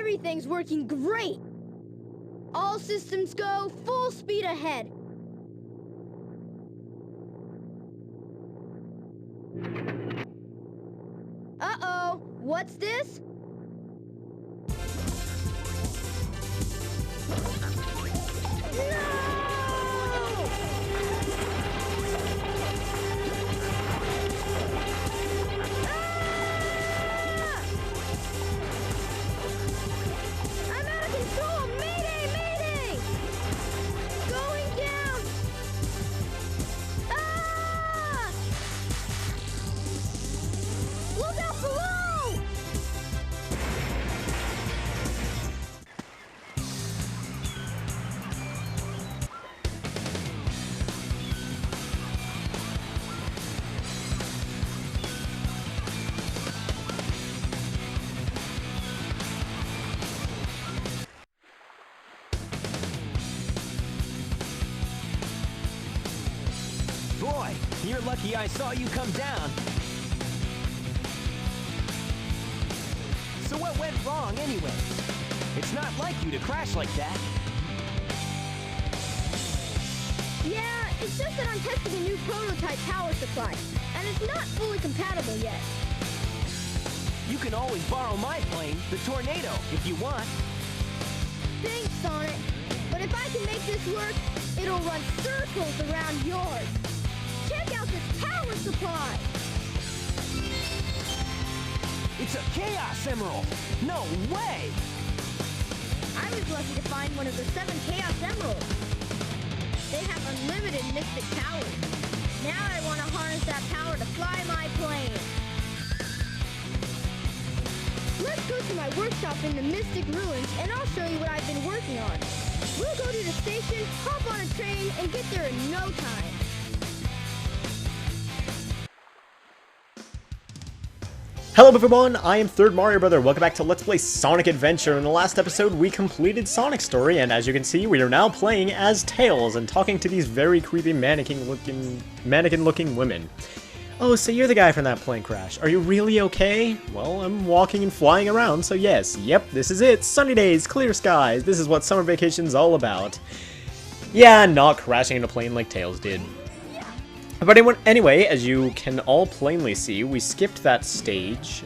Everything's working great! All systems go, full speed ahead! Uh-oh, what's this? Boy, you're lucky I saw you come down. So what went wrong anyway? It's not like you to crash like that. Yeah, it's just that I'm testing a new prototype power supply, and it's not fully compatible yet. You can always borrow my plane, the Tornado, if you want. Thanks, Sonic. But if I can make this work, it'll run circles around yours. Check out this power supply! It's a Chaos Emerald! No way! I was lucky to find one of the 7 Chaos Emeralds. They have unlimited mystic powers. Now I want to harness that power to fly my plane. Let's go to my workshop in the Mystic Ruins, and I'll show you what I've been working on. We'll go to the station, hop on a train, and get there in no time. Hello everyone, I am Third Mario Brother. Welcome back to Let's Play Sonic Adventure. In the last episode, we completed Sonic's story, and as you can see, we are now playing as Tails and talking to these very creepy mannequin-looking women. Oh, so you're the guy from that plane crash. Are you really okay? Well, I'm walking and flying around, so yes. Yep, this is it. Sunny days, clear skies. This is what summer vacation's all about. Yeah, not crashing in a plane like Tails did. But anyway, as you can all plainly see, we skipped that stage.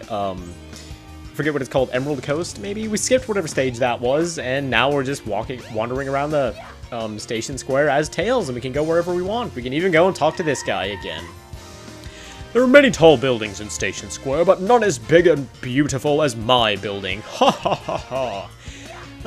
Forget what it's called, Emerald Coast, maybe? We skipped whatever stage that was, and now we're just wandering around the station square as Tails, and we can go wherever we want. We can even go and talk to this guy again. There are many tall buildings in Station Square, but none as big and beautiful as my building. Ha ha ha ha.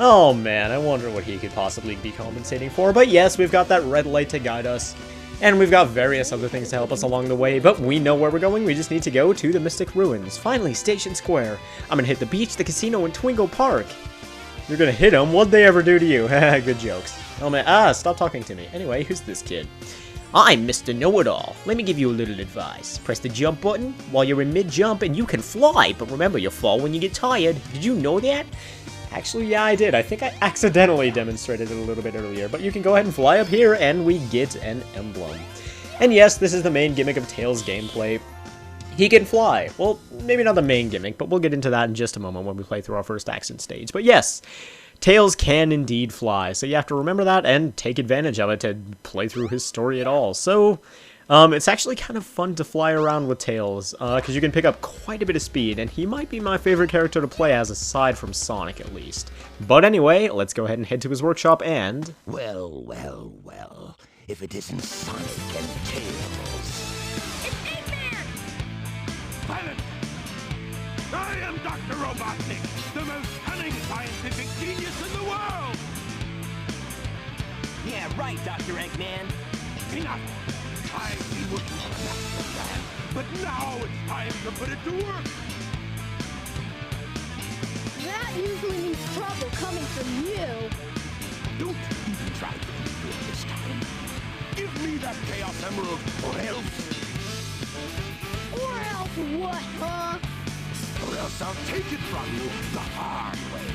Oh man, I wonder what he could possibly be compensating for. But yes, we've got that red light to guide us. And we've got various other things to help us along the way, but we know where we're going. We just need to go to the Mystic Ruins. Finally, Station Square. I'm gonna hit the beach, the casino, and Twinkle Park. You're gonna hit them? What'd they ever do to you? Good jokes. Oh man, stop talking to me. Anyway, who's this kid? I'm Mr. Know-It-All. Let me give you a little advice. Press the jump button while you're in mid-jump and you can fly, but remember, you fall when you get tired. Did you know that? Actually, yeah, I did. I think I accidentally demonstrated it a little bit earlier, but you can go ahead and fly up here, and we get an emblem. And yes, this is the main gimmick of Tails' gameplay. He can fly. Well, maybe not the main gimmick, but we'll get into that in just a moment when we play through our first accent stage. But yes, Tails can indeed fly, so you have to remember that and take advantage of it to play through his story at all. So, it's actually kind of fun to fly around with Tails, because you can pick up quite a bit of speed, and he might be my favorite character to play as, aside from Sonic at least. But anyway, let's go ahead and head to his workshop and... Well, well, well, if it isn't Sonic and Tails. It's Eggman! Silence! I am Dr. Robotnik, the most cunning scientific genius in the world! Yeah, right, Dr. Eggman. Enough! I've been working on a master plan, but now it's time to put it to work! That usually means trouble coming from you. Don't even try to do it this time. Give me that Chaos Emerald, or else... Or else what, huh? Or else I'll take it from you the hard way.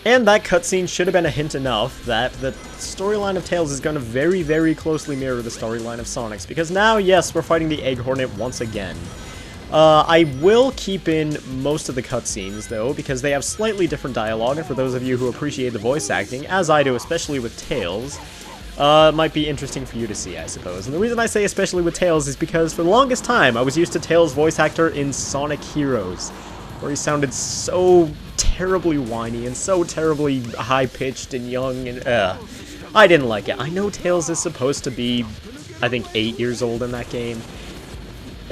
And that cutscene should have been a hint enough that the storyline of Tails is going to very, very closely mirror the storyline of Sonic's, because now, yes, we're fighting the Egg Hornet once again. I will keep in most of the cutscenes, though, because they have slightly different dialogue, and for those of you who appreciate the voice acting, as I do, especially with Tails, it might be interesting for you to see, I suppose. And the reason I say especially with Tails is because for the longest time, I was used to Tails' voice actor in Sonic Heroes, where he sounded so terribly whiny and so terribly high-pitched and young, and I didn't like it. I know Tails is supposed to be, I think, 8 years old in that game,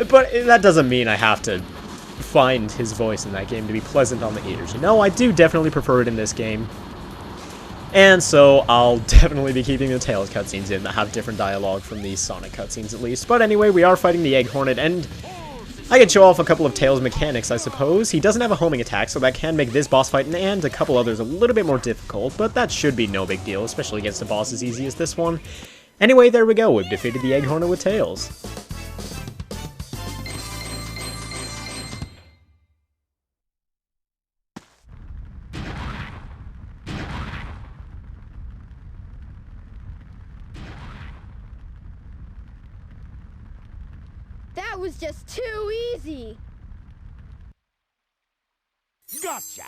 but that doesn't mean I have to find his voice in that game to be pleasant on the ears. You know, I do definitely prefer it in this game. And so I'll definitely be keeping the Tails cutscenes in that have different dialogue from these Sonic cutscenes at least. But anyway, we are fighting the Egg Hornet, and I can show off a couple of Tails mechanics, I suppose. He doesn't have a homing attack, so that can make this boss fight and a couple others a little bit more difficult, but that should be no big deal, especially against a boss as easy as this one. Anyway, there we go. We've defeated the Egg Hornet with Tails. That was just too easy. Gotcha!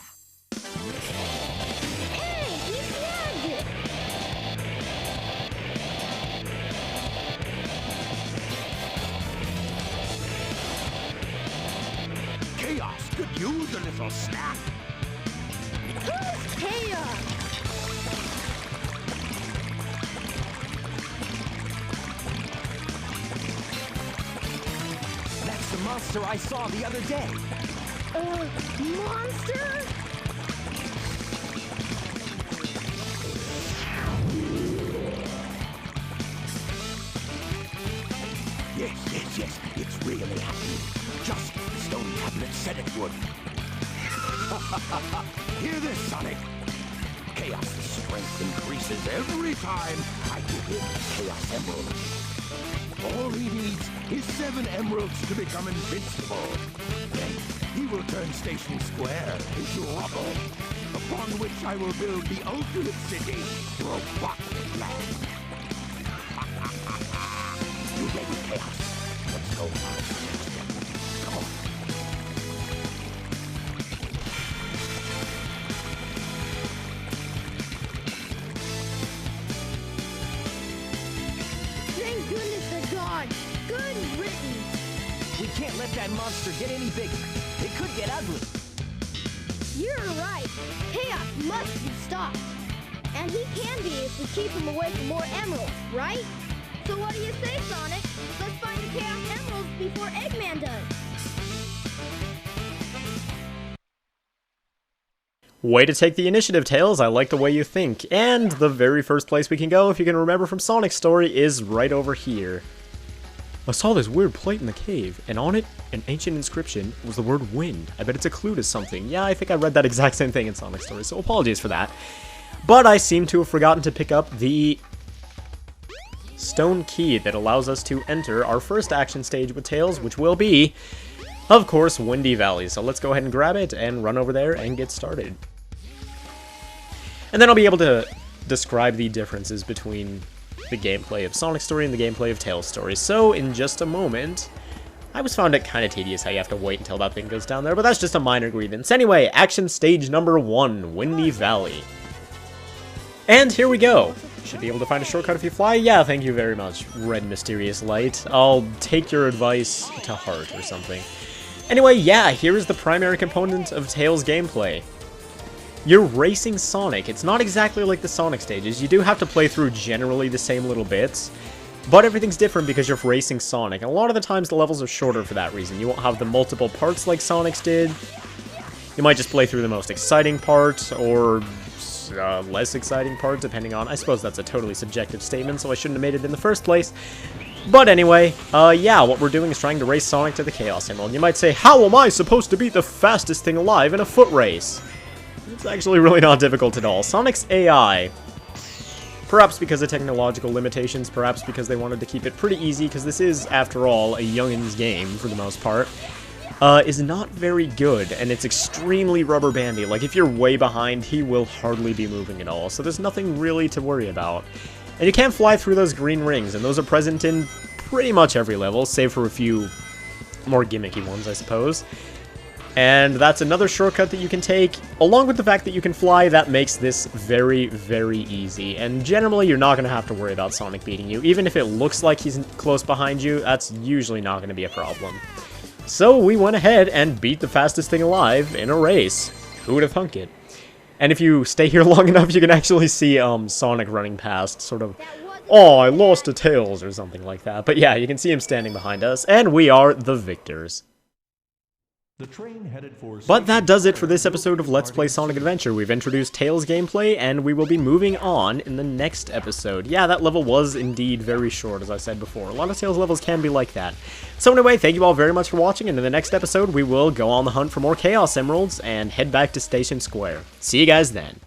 Hey, he snagged it. Chaos could use a little snap. Who's Chaos? That's the monster I saw the other day. Monster? Yes, it's really happening. Just the stone tablet said it would. Hear this, Sonic? Chaos' strength increases every time I give him Chaos Emerald. All he needs is 7 emeralds to become invincible. Then he will turn Station Square into rubble, upon which I will build the ultimate city, Robotnik Land. You ready, Chaos? Let's go find the next step. Come on. Thank goodness they're gone. Good riddance. We can't let that monster get any bigger. It could get ugly. You're right. Chaos must be stopped. And he can be if we keep him away from more emeralds, right? So what do you say, Sonic? Let's find the Chaos Emeralds before Eggman does. Way to take the initiative, Tails. I like the way you think. And the very first place we can go, if you can remember from Sonic's story, is right over here. I saw this weird plate in the cave, and on it, an ancient inscription was the word wind. I bet it's a clue to something. Yeah, I think I read that exact same thing in Sonic's story, so apologies for that. But I seem to have forgotten to pick up the stone key that allows us to enter our first action stage with Tails, which will be, of course, Windy Valley. So let's go ahead and grab it and run over there and get started. And then I'll be able to describe the differences between the gameplay of Sonic's story and the gameplay of Tails' story. So, in just a moment, I always found it kind of tedious how you have to wait until that thing goes down there, but that's just a minor grievance. Anyway, action stage number 1, Windy Valley. And here we go. Should be able to find a shortcut if you fly. Yeah, thank you very much, Red Mysterious Light. I'll take your advice to heart or something. Anyway, yeah, here is the primary component of Tails' gameplay. You're racing Sonic. It's not exactly like the Sonic stages. You do have to play through generally the same little bits, but everything's different because you're racing Sonic. And a lot of the times the levels are shorter for that reason. You won't have the multiple parts like Sonic's did. You might just play through the most exciting part, or less exciting part, depending on... I suppose that's a totally subjective statement, so I shouldn't have made it in the first place. But anyway, yeah, what we're doing is trying to race Sonic to the Chaos Emerald. You might say, how am I supposed to beat the fastest thing alive in a foot race? It's actually really not difficult at all. Sonic's AI, perhaps because of technological limitations, perhaps because they wanted to keep it pretty easy, because this is, after all, a youngin's game for the most part. is not very good, and it's extremely rubber bandy. Like, if you're way behind, he will hardly be moving at all, so there's nothing really to worry about. And you can fly through those green rings, and those are present in pretty much every level, save for a few more gimmicky ones, I suppose. And that's another shortcut that you can take. Along with the fact that you can fly, that makes this very, very easy. And generally, you're not going to have to worry about Sonic beating you. Even if it looks like he's close behind you, that's usually not going to be a problem. So we went ahead and beat the fastest thing alive in a race. Who would have thunk it? And if you stay here long enough, you can actually see Sonic running past, sort of, "Oh, I lost to Tails," or something like that. But yeah, you can see him standing behind us, and we are the victors. The train headed for But that does it for this episode of Let's Play Sonic Adventure. We've introduced Tails gameplay, and we will be moving on in the next episode. Yeah, that level was indeed very short, as I said before. A lot of Tails levels can be like that. So anyway, thank you all very much for watching, and in the next episode, we will go on the hunt for more Chaos Emeralds and head back to Station Square. See you guys then.